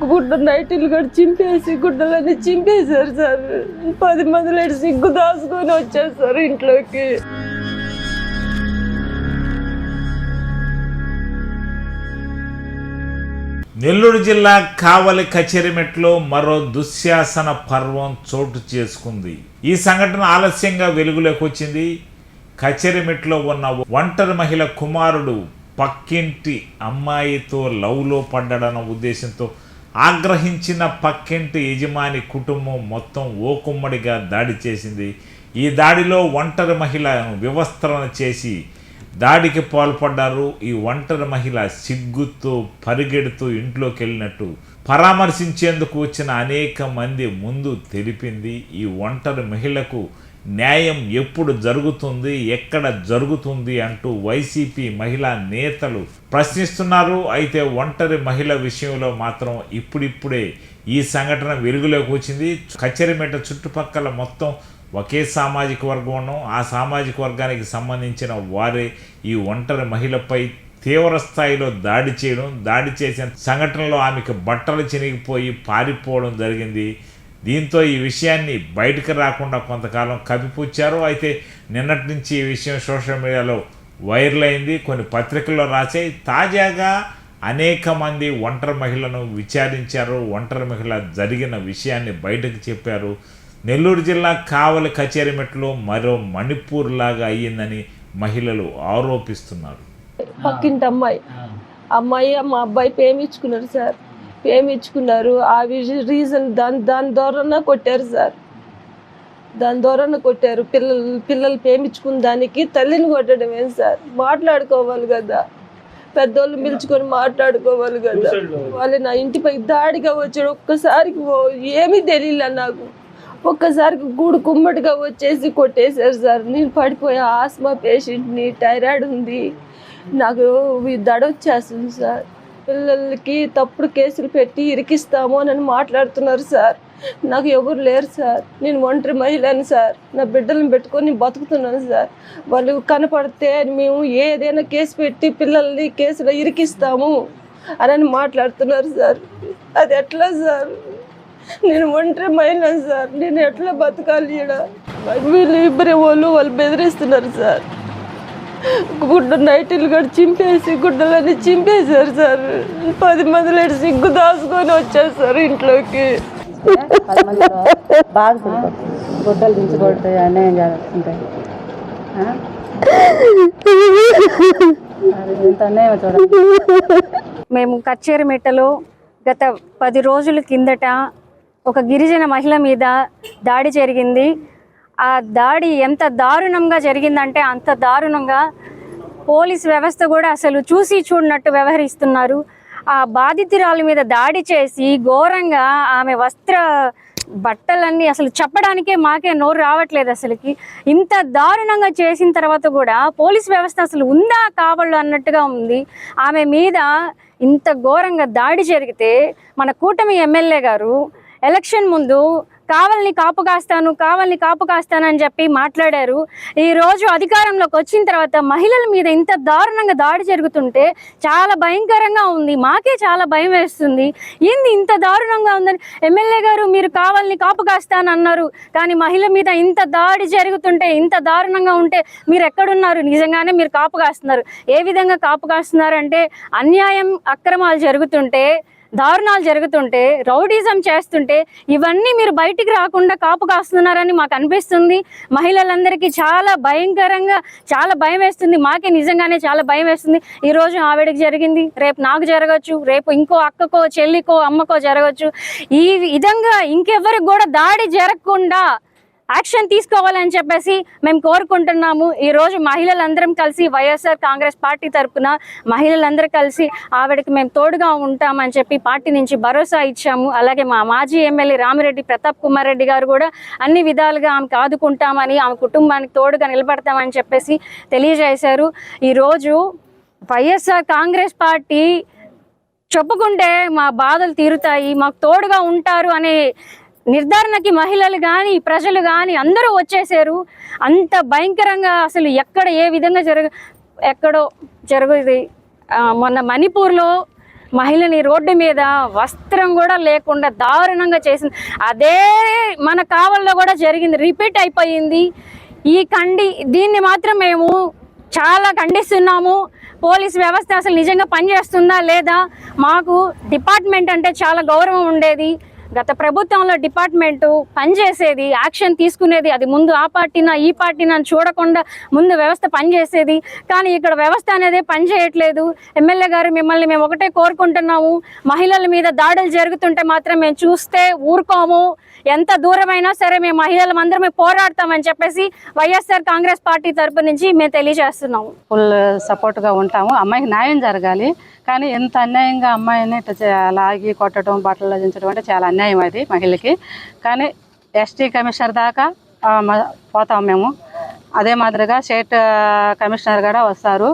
గుడ్డ నైటీలు కూడా చింపేసి గుడ్డలన్నీ చింపేశారు సార్. 10 మందిలో సిగ్గు దాచుకొని వచ్చేస్తారు ఇంట్లోకి. నెల్లూరు జిల్లా కావలి కచేరిమెట్లో మరో దుశ్శాసన పర్వం చోటు చేసుకుంది. ఈ సంఘటన ఆలస్యంగా వెలుగులోకి వచ్చింది. కచేరిమెట్లో ఉన్న ఒంటరి మహిళ కుమారుడు పక్కింటి అమ్మాయితో లవ్లో పడ్డాడన్న ఉద్దేశంతో ఆగ్రహించిన పక్కింటి యజమాని కుటుంబం మొత్తం ఓకుమ్మడిగా దాడి చేసింది. ఈ దాడిలో ఒంటరి మహిళను వివస్త్రణ చేసి దాడికి పాల్పడ్డారు. ఈ ఒంటరి మహిళ సిగ్గుతో పరిగెడుతూ ఇంట్లోకి వెళ్ళినట్టు పరామర్శించేందుకు వచ్చిన అనేక మంది ముందు తెలిపింది. ఈ ఒంటరి మహిళకు న్యాయం ఎప్పుడు జరుగుతుంది, ఎక్కడ జరుగుతుంది అంటూ వైసీపీ మహిళా నేతలు ప్రశ్నిస్తున్నారు. అయితే ఒంటరి మహిళ విషయంలో మాత్రం ఇప్పుడిప్పుడే ఈ సంఘటన వెలుగులోకి వచ్చింది. కచేరిమెట చుట్టుపక్కల మొత్తం ఒకే సామాజిక వర్గం ఉన్నాం. ఆ సామాజిక వర్గానికి సంబంధించిన వారే ఈ ఒంటరి మహిళపై తీవ్ర స్థాయిలో దాడి చేసిన సంఘటనలో ఆమెకు బట్టలు చినిగిపోయి పారిపోవడం జరిగింది. దీంతో ఈ విషయాన్ని బయటకు రాకుండా కొంతకాలం కప్పిపుచ్చారు. అయితే నిన్నటి నుంచి ఈ విషయం సోషల్ మీడియాలో వైరల్ అయింది, కొన్ని పత్రికల్లో రాశాయి. తాజాగా అనేక మంది ఒంటరి మహిళను విచారించారు. ఒంటరి మహిళ జరిగిన విషయాన్ని బయటకు చెప్పారు. నెల్లూరు జిల్లా కావలి కచేరిమెట్లో మరో మణిపూర్ లాగా అయ్యిందని మహిళలు ఆరోపిస్తున్నారు. పక్కింటి అమ్మాయి మా అబ్బాయి ప్రేమించుకున్నారు సార్. ప్రేమించుకున్నారు. ఆ రీజన్ దాని ద్వారా కొట్టారు సార్. దాని ద్వారా కొట్టారు. పిల్లలు ప్రేమించుకున్న దానికి తల్లిని కొట్టడం ఏం సార్? మాట్లాడుకోవాలి కదా, పెద్దోళ్ళు పిలుచుకొని మాట్లాడుకోవాలి కదా. వాళ్ళు నా ఇంటిపై దాడిగా వచ్చాడు. ఒక్కసారికి ఏమీ తెలియలే నాకు. ఒక్కసారికి గూడు కుమ్మటిగా వచ్చేసి కొట్టేశారు సార్. నేను పడిపోయా, ఆస్మా పేషెంట్ని, థైరాయిడ్ ఉంది, నాకు దడ వచ్చేస్తుంది సార్. పిల్లలకి తప్పుడు కేసులు పెట్టి ఇరికిస్తాము అని మాట్లాడుతున్నారు సార్. నాకు ఎవరు లేరు సార్. నేను ఒంటరి మహిళని సార్. నా బిడ్డలను పెట్టుకొని బతుకుతున్నాను సార్. వాళ్ళు కనపడితే మేము ఏదైనా కేసు పెట్టి పిల్లల్ని కేసులో ఇరికిస్తాము అని మాట్లాడుతున్నారు సార్. అది ఎట్లా సార్? నేను ఒంటరి మహిళ సార్. నేను ఎట్లా బతకాలి? వీళ్ళు ఇద్దరే వాళ్ళు బెదిరిస్తున్నారు సార్. గుడ్డ నైటీలు కూడా చింపేసి గుడ్డలన్నీ చింపేశారు సార్. 10 మందిలో సిగ్గు దాచుకొని వచ్చేస్తారు ఇంట్లోకి. గుడ్డలు దించుకోవట్లేదు, అన్యాయం జరుగుతుంటాయి. ఎంత అన్యాయం చూడండి. మేము కచేరిమెట్టలో గత 10 రోజుల కిందట ఒక గిరిజన మహిళ మీద దాడి జరిగింది. ఆ దాడి ఎంత దారుణంగా జరిగిందంటే అంత దారుణంగా పోలీస్ వ్యవస్థ కూడా అసలు చూసి చూడనట్టు వ్యవహరిస్తున్నారు. ఆ బాధితురాలి మీద దాడి చేసి ఘోరంగా ఆమె బట్టలన్నీ అసలు చెప్పడానికే మాకే నోరు రావట్లేదు. అసలుకి ఇంత దారుణంగా చేసిన తర్వాత కూడా పోలీస్ వ్యవస్థ అసలు ఉందా కావాలో అన్నట్టుగా ఉంది. ఆమె మీద ఇంత ఘోరంగా దాడి జరిగితే మన కూటమి ఎమ్మెల్యే గారు ఎలక్షన్ ముందు కావలిని కాపు కాస్తానని చెప్పి మాట్లాడారు. ఈరోజు అధికారంలోకి వచ్చిన తర్వాత మహిళల మీద ఇంత దారుణంగా దాడి జరుగుతుంటే చాలా భయంకరంగా ఉంది. మాకే చాలా భయం వేస్తుంది. ఏంది ఇంత దారుణంగా ఉందని? ఎమ్మెల్యే గారు మీరు కావలిని కాపు కాస్తానన్నారు, కానీ మహిళ మీద ఇంత దాడి జరుగుతుంటే, ఇంత దారుణంగా ఉంటే మీరు ఎక్కడున్నారు? నిజంగానే మీరు కాపు కాస్తున్నారు. ఏ విధంగా కాపు కాస్తున్నారంటే అన్యాయం, అక్రమాలు జరుగుతుంటే, దారుణాలు జరుగుతుంటే, రౌడీజం చేస్తుంటే ఇవన్నీ మీరు బయటికి రాకుండా కాపు కాస్తున్నారని మాకు అనిపిస్తుంది. మహిళలందరికీ చాలా భయంకరంగా చాలా భయం వేస్తుంది. మాకే నిజంగానే చాలా భయం వేస్తుంది. ఈరోజు ఆవిడకి జరిగింది, రేపు నాకు జరగచ్చు, రేపు ఇంకో అక్కకో, చెల్లికో, అమ్మకో జరగచ్చు. ఈ విధంగా ఇంకెవరికి కూడా దాడి జరగకుండా యాక్షన్ తీసుకోవాలని చెప్పేసి మేము కోరుకుంటున్నాము. ఈరోజు మహిళలందరం కలిసి వైఎస్ఆర్ కాంగ్రెస్ పార్టీ తరఫున మహిళలందరూ కలిసి ఆవిడకి మేము తోడుగా ఉంటామని చెప్పి పార్టీ నుంచి భరోసా ఇచ్చాము. అలాగే మా మాజీ ఎమ్మెల్యే రామిరెడ్డి ప్రతాప్ కుమార్ రెడ్డి గారు కూడా అన్ని విధాలుగా ఆమెకు ఆదుకుంటామని, ఆమె కుటుంబానికి తోడుగా నిలబడతామని చెప్పేసి తెలియజేశారు. ఈరోజు వైఎస్ఆర్ కాంగ్రెస్ పార్టీ చెప్పుకుంటే మా బాధలు తీరుతాయి, మాకు తోడుగా ఉంటారు అనే నిర్ధారణకి మహిళలు కానీ ప్రజలు కానీ అందరూ వచ్చేసారు. అంత భయంకరంగా అసలు ఎక్కడ ఏ విధంగా ఎక్కడో జరుగుతుంది. మొన్న మణిపూర్లో మహిళని రోడ్డు మీద వస్త్రం కూడా లేకుండా దారుణంగా చేసింది. అదే మన కావల్లో కూడా జరిగింది, రిపీట్ అయిపోయింది. దీన్ని మాత్రం మేము చాలా ఖండిస్తున్నాము. పోలీస్ వ్యవస్థ అసలు నిజంగా పనిచేస్తుందా లేదా? మాకు డిపార్ట్మెంట్ అంటే చాలా గౌరవం ఉండేది. గత ప్రభుత్వంలో డిపార్ట్మెంటు పనిచేసేది, యాక్షన్ తీసుకునేది. అది ముందు ఆ పార్టీనా ఈ పార్టీనా అని చూడకుండా ముందు వ్యవస్థ పనిచేసేది. కానీ ఇక్కడ వ్యవస్థ అనేది పనిచేయట్లేదు. ఎమ్మెల్యే గారు మిమ్మల్ని మేము ఒకటే కోరుకుంటున్నాము, మహిళల మీద దాడులు జరుగుతుంటే మాత్రం మేము చూస్తే ఊరుకోము, ఎంత దూరమైనా సరే మేము మహిళలం అందరమే పోరాడతామని చెప్పేసి వైఎస్ఆర్ కాంగ్రెస్ పార్టీ తరపు నుంచి మేము తెలియజేస్తున్నాము. ఫుల్ సపోర్ట్గా ఉంటాము. అమ్మాయికి న్యాయం జరగాలి. కానీ ఎంత అన్యాయంగా అమ్మాయిని ఇట్లా లాగి కొట్టడం, బట్టలు దించడం అంటే చాలా అన్యాయం అది మహిళకి. కానీ ఎస్టీ కమిషనర్ దాకా పోతాం మేము. అదే మాదిరిగా స్టేట్ కమిషనర్ కూడా వస్తారు.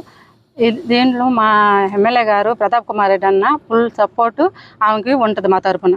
దీంట్లో మా ఎమ్మెల్యే గారు ప్రతాప్ కుమార్ రెడ్డి అన్న ఫుల్ సపోర్టు ఆమెకి ఉంటుంది మా తరఫున.